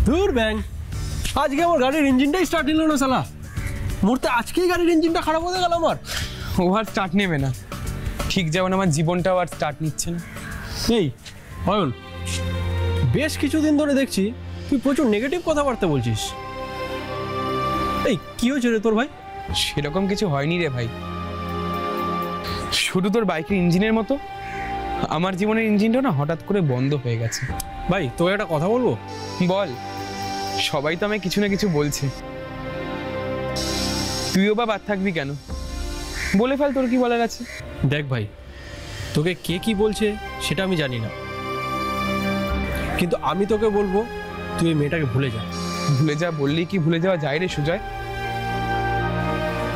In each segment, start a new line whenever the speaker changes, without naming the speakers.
দূর ব্যাং, আজকে আমার গাড়ির ইঞ্জিনটাই স্টার্ট নিল না শালা। মুহূর্তে আজকেই গাড়ির ইঞ্জিনটা খারাপ হয়ে গেল আমার।
ও আর স্টার্ট নেবে না, ঠিক যেমন আমার জীবনটাও আর স্টার্ট নিচ্ছে না।
এই অয়ন, বেশ কিছুদিন ধরে দেখছি তুই প্রচুর নেগেটিভ কথাবার্তা বলছিস। এই কি হয়েছে রে তোর ভাই?
সেরকম কিছু হয়নি রে ভাই, শুধু তোর বাইকের ইঞ্জিনের মতো আমার জীবনের ইঞ্জিনটা না হঠাৎ করে বন্ধ হয়ে গেছে।
ভাই তোকে একটা কথা বলবো?
বল। সবাই তো আমায় কিছু না কিছু বলছে, তুইও বা বাদ থাকবি কেন? বলে ফেল, তোর কি বলার আছে।
দেখ ভাই, তোকে কে কি বলছে সেটা আমি জানি না, কিন্তু আমি তোকে বলবো তুই এই মেয়েটাকে ভুলে যা।
ভুলে যা বললেই কি ভুলে যাওয়া যায় রে সুজয়?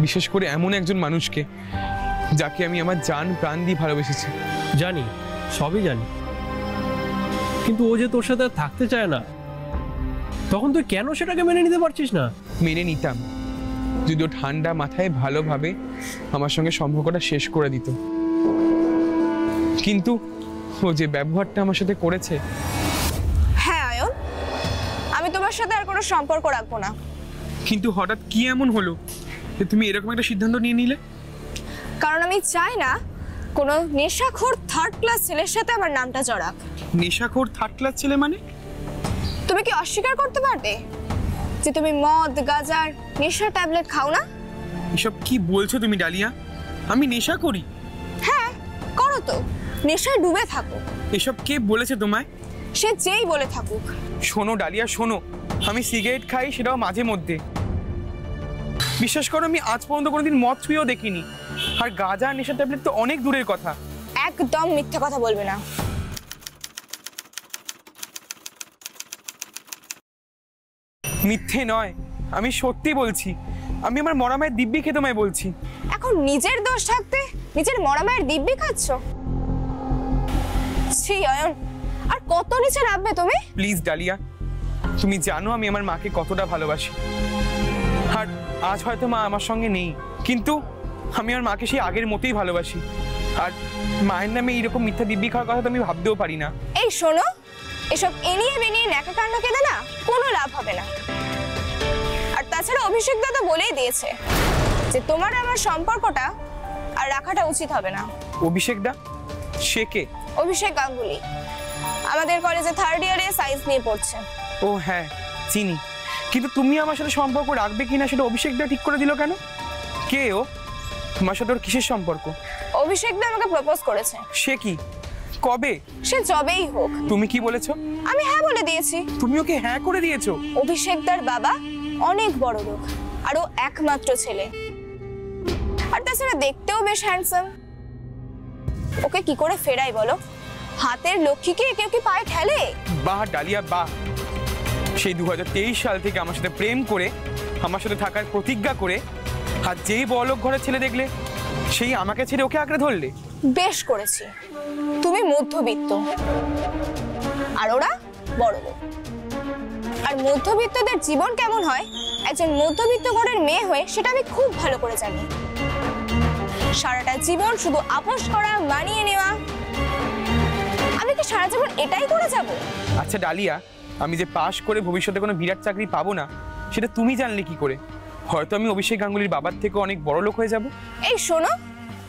বিশেষ করে এমন একজন মানুষকে যাকে আমি আমার জান প্রাণ দিয়ে ভালোবেসেছি।
জানি, সবই জানি, কিন্তু ও যে তোর সাথে আর থাকতে চায় না, তখন তুই কেন সেটাকে মেনে নিতে পারছিস না?
মেনে নিতাম যদি ও ঠান্ডা মাথায় ভালোভাবে আমার সঙ্গে সম্পর্কটা শেষ করে দিত, কিন্তু ও যে ব্যবহারটা আমার সাথে করেছে।
হ্যাঁ আয়ন, আমি তোমার সাথে আর কোনো সম্পর্ক রাখবো না।
কিন্তু হঠাৎ কি এমন হলো যে তুমি এরকম একটা সিদ্ধান্ত নিয়ে নিলে?
কারণ আমি চাই না কোনো নেশাখোর থার্ড ক্লাস ছেলের সাথে আমার নামটা জড়াক।
নেশাখোর থার্ড ক্লাস ছেলে মানে?
তুমি কি অস্বীকার করতে পারবে যে তুমি মদ গাঁজার নেশা ট্যাবলেট খাও না?
এসব কি বলছো তুমি ডালিয়া? আমি নেশা করি?
হ্যাঁ করো তো, নেশায় ডুবে থাকো।
এসব কে বলেছে তোমায়?
সে যেই বলে থাকুক।
শোনো ডালিয়া শোনো, আমি সিগারেট খাই, সেটাও মাঝে মধ্যে। বিশ্বাস করো, আমি আজ পর্যন্ত কোনোদিন মদ ছুঁয়েও দেখিনি, আর গাঁজা নেশা ট্যাবলেট তো অনেক দূরের কথা।
একদম মিথ্যে কথা বলবে না।
মিথ্যে নয়, আমি সত্যি বলছি। আমি আমার মরা মায়ের দিব্যি খেয়ে তোমায় বলছি।
এখন নিজের দোষ থাকতে নিজের মরা মায়ের দিব্যি খাচ্ছ? ছি অয়ন, আর কত নিচে নামবে তুমি?
প্লিজ ডালিয়া, তুমি জানো আমি আমার মাকে কতটা ভালোবাসি, আর আজ হয়তো মা আমার সঙ্গে নেই, কিন্তু আমি আমার মাকে সেই আগের মতোই ভালোবাসি। আর মায়ের নামে এইরকম মিথ্যা দিব্যি খাওয়ার কথা তো আমি ভাবতেও পারি না।
এই শোনো, এসব এনিয়ে বেনিয়ে ন্যাকা কাণ্ড কেঁদে না কোনো লাভ হবে না। আর তাছাড়া অভিষেক দাদা বলেই দিয়েছে যে তোমার আমার সম্পর্কটা আর রাখাটা উচিত হবে না।
অভিষেক দা? সে কে?
অভিষেক গাঙ্গুলি, আমাদের কলেজে থার্ড ইয়ারে সায়েন্স নিয়ে পড়ছে।
ও হ্যাঁ চিনি, কিন্তু তুমি আমার সাথে সম্পর্ক রাখবে কিনা সেটা অভিষেক দা ঠিক করে দিল কেন? কে ও? তোমার সাথে ওর কিসের সম্পর্ক?
অভিষেক দা আমাকে প্রপোজ করেছে।
সে কি? কবে?
সে যবেই হোক।
তুমি কি বলেছো?
আমি হ্যাঁ বলে দিয়েছি।
তুমি ওকে হ্যাঁ করে দিয়েছো?
অভিষেক দার বাবা অনেক বড় লোক, আর ও একমাত্র ছেলে, আর তাছাড়া দেখতেও বেশ হ্যান্ডসাম। ওকে কি করে ফেরাই বলো? হাতের লক্ষ্মীকে কেউ কি পায়ে ঠেলে?
বাহ ডালিয়া বাহ, সেই 2023 সাল থেকে আমার সাথে প্রেম করে, আমার সাথে থাকার প্রতিজ্ঞা করে, আর যেই বড়লোক ঘরের ছেলে দেখলে সেই আমাকে ছেড়ে ওকে আঁকড়ে ধরলে।
বেশ করেছি। তুমি মধ্যবিত্ত আর ওরা বড় লোক, আর মধ্যবিত্তদের জীবন কেমন হয় একজন মধ্যবিত্ত ঘরের মেয়ে হয়ে সেটা আমি খুব ভালো করে জানি। সারাটা জীবন শুধু আপোষ করা, মানিয়ে নেওয়া। আমি কি সারা জীবন এটাই করে যাব?
আচ্ছা ডালিয়া, আমি যে পাশ করে ভবিষ্যতে কোনো বিরাট চাকরি পাবো না সেটা তুমি জানলে কি করে? হয়তো আমি অভিষেক গাঙ্গুলির বাবার থেকে অনেক বড় লোক হয়ে যাব।
এই শোনো,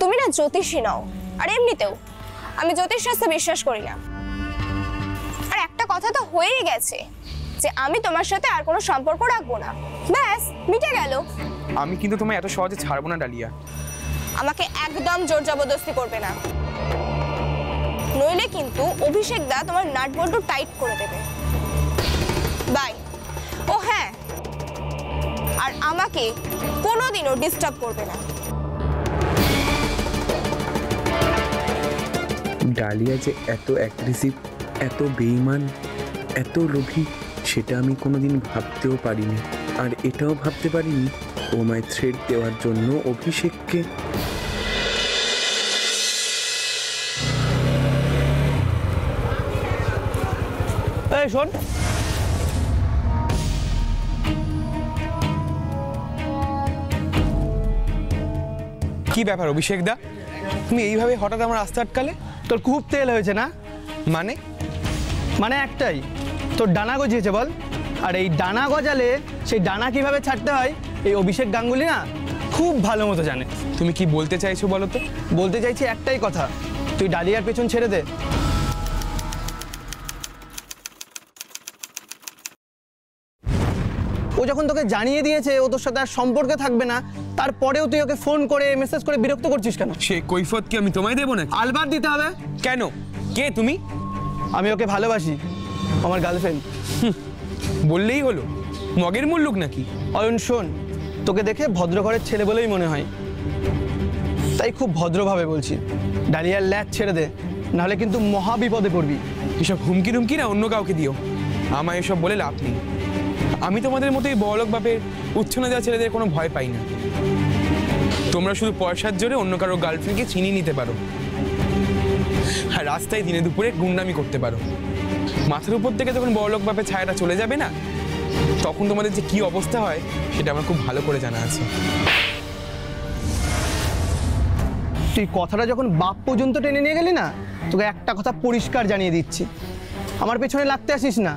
তুমি না জ্যোতিষী নও, আর এমনিতেও আমি জ্যোতিষ শাস্ত্রে বিশ্বাস করি না। আর একটা কথা তো হয়েই গেছে যে আমি তোমার সাথে আর কোনো সম্পর্ক রাখবো না, ব্যাস মিটে গেল।
আমি কিন্তু তোমায় এত সহজে ছাড়বো না ডালিয়া।
আমাকে একদম জোর জবরদস্তি করবে না, নইলে কিন্তু অভিষেক দা তোমার নাট বল্টু টাইট করে দেবে। বাই। ও হ্যাঁ, আর আমাকে কোনোদিনও ডিস্টার্ব করবে না।
ডালিয়া যে এত অ্যাগ্রেসিভ, এত বেঈমান, এত লোভী, সেটা আমি কোনোদিন ভাবতেও পারিনি। আর এটাও ভাবতে পারিনি ও আমায় থ্রেড দেওয়ার জন্য অভিষেককে।
এই শোন,
কি ব্যাপার অভিষেক দা, তুমি এইভাবে হঠাৎ আমার রাস্তা আটকালে?
তোর খুব তেল হয়েছে না?
মানে?
মানে একটাই, তোর ডানা গজিয়েছে বল। আর এই ডানা গজালে সেই ডানা কিভাবে ছাড়তে হয় এই অভিষেক গাঙ্গুলি না খুব ভালো মতো জানে।
তুমি কি বলতে চাইছো বলো তো?
বলতে চাইছি একটাই কথা, তুই ডালিয়ার পেছন ছেড়ে দে। ও যখন তোকে জানিয়ে দিয়েছে ও তোর সাথে আর সম্পর্কে থাকবে না, তারপরেও তুই ওকে ফোন করে মেসেজ করে বিরক্ত করছিস কেন?
সে কৈফত কি আমি তোমায় দেবো নাকি?
আলবার দিতে হবে।
কেন? কে তুমি?
আমি ওকে ভালোবাসি, আমার গার্লফ্রেন্ড।
বললেই হলো, মগের মুল্লুক নাকি?
অয়ন শোন, তোকে দেখে ভদ্রঘরের ছেলে বলেই মনে হয়, তাই খুব ভদ্রভাবে বলছি, ডালিয়ার ল্যাচ ছেড়ে দে, নাহলে কিন্তু মহা বিপদে পড়বি।
এসব হুমকি টুমকি না অন্য কাউকে দিও, আমায় এসব বলে লাভ নেই। আমি তোমাদের মতো এই বড়লোক বাপের উচ্ছনা দেওয়া ছেলেদের কোনো ভয় পাই না। তোমরা শুধু পয়সার জোরে অন্য কারো গার্লফ্রেন্ডকে চিনিয়ে নিতে পারো, আর রাস্তায় দিনে দুপুরে গুন্ডামি করতে পারো। মাথার উপর থেকে যখন বড়লোক বাপের ছায়াটা চলে যাবে না, তখন তোমাদের যে কি অবস্থা হয় সেটা আমার খুব ভালো করে জানা আছে।
তুই কথাটা যখন বাপ পর্যন্ত টেনে নিয়ে গেলি না, তোকে একটা কথা পরিষ্কার জানিয়ে দিচ্ছি, আমার পেছনে লাগতে আসিস না।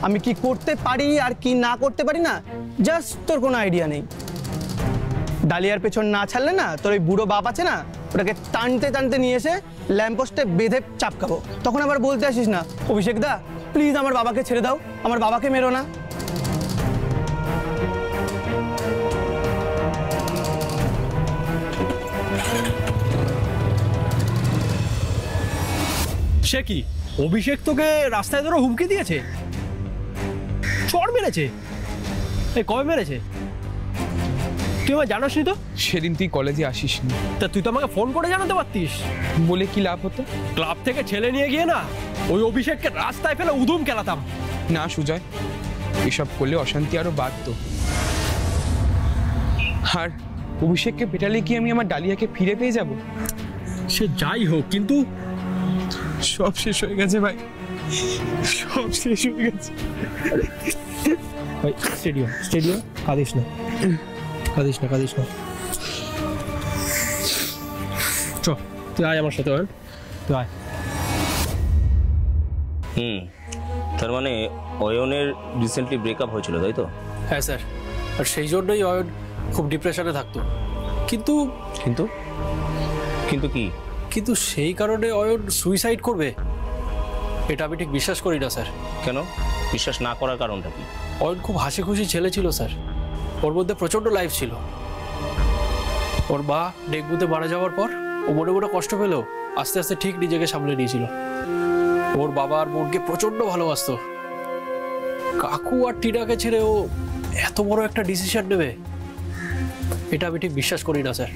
আমি কি করতে পারি আর কি না করতে পারি না জাস্ট তোর কোনো আইডিয়া নেই। ডালিয়ার পেছন না ছাড়লে না, তোর ওই বুড়ো বাপ আছে না, ওটাকে টানতে টানতে নিয়ে এসে ল্যাম্পপোস্টে বেঁধে চাপকাবো। তখন আবার বলতে আসিস না, অভিষেক দা প্লিজ আমার বাবাকে ছেড়ে দাও, আমার বাবাকে মেরো না।
সে কি, অভিষেক তোকে রাস্তায় ধরে হুমকি দিয়েছে, চড় মেরেছে? এই কবে মেরেছে? তুই আমার জানাস নি তো?
সেদিন তুই কলেজে আসিস নি,
তা তুই তো আমাকে ফোন করে জানাতে পারতিস।
বলে কি লাভ হতো?
ক্লাব থেকে ছেলে নিয়ে গিয়ে না ওই অভিষেককে রাস্তায় ফেলে উদুম খেলাতাম।
না সুজয়, এসব করলে অশান্তি আরো বাড়তো। আর অভিষেককে পেটালে কি আমি আমার ডালিয়াকে ফিরে পেয়ে যাব?
সে যাই হোক, কিন্তু
সব শেষ হয়ে গেছে ভাই, সব শেষ হয়ে গেছে।
ভাই স্টেডিয়াম স্টেডিয়াম, কাঁদিস না কাঁদিস না কাঁদিস না, চ তুই আয় আমার সাথে, তুই আয়।
তার মানে অয়নের রিসেন্টলি ব্রেকআপ হয়েছিল তাই তো?
হ্যাঁ স্যার, আর সেই জন্যই অয়ন খুব ডিপ্রেশনে থাকতো। কিন্তু
কিন্তু কিন্তু কি?
কিন্তু সেই কারণে অয়ন সুইসাইড করবে এটা আমি ঠিক বিশ্বাস করি না স্যার।
কেন বিশ্বাস না করার কারণটা কি?
অয়ন খুব হাসি খুশি ছেলে ছিল স্যার, ওর মধ্যে প্রচণ্ড লাইফ ছিল। ওর মা ডেঙ্গুতে মারা যাওয়ার পর ও মনে মনে কষ্ট পেলেও আস্তে আস্তে ঠিক নিজেকে সামলে নিয়েছিল। ওর বাবা আর বোনকে প্রচণ্ড ভালোবাসতো। কাকু আর টিনাকে ছেড়ে ও এত বড় একটা ডিসিশন নেবে এটা আমি ঠিক বিশ্বাস করি না স্যার।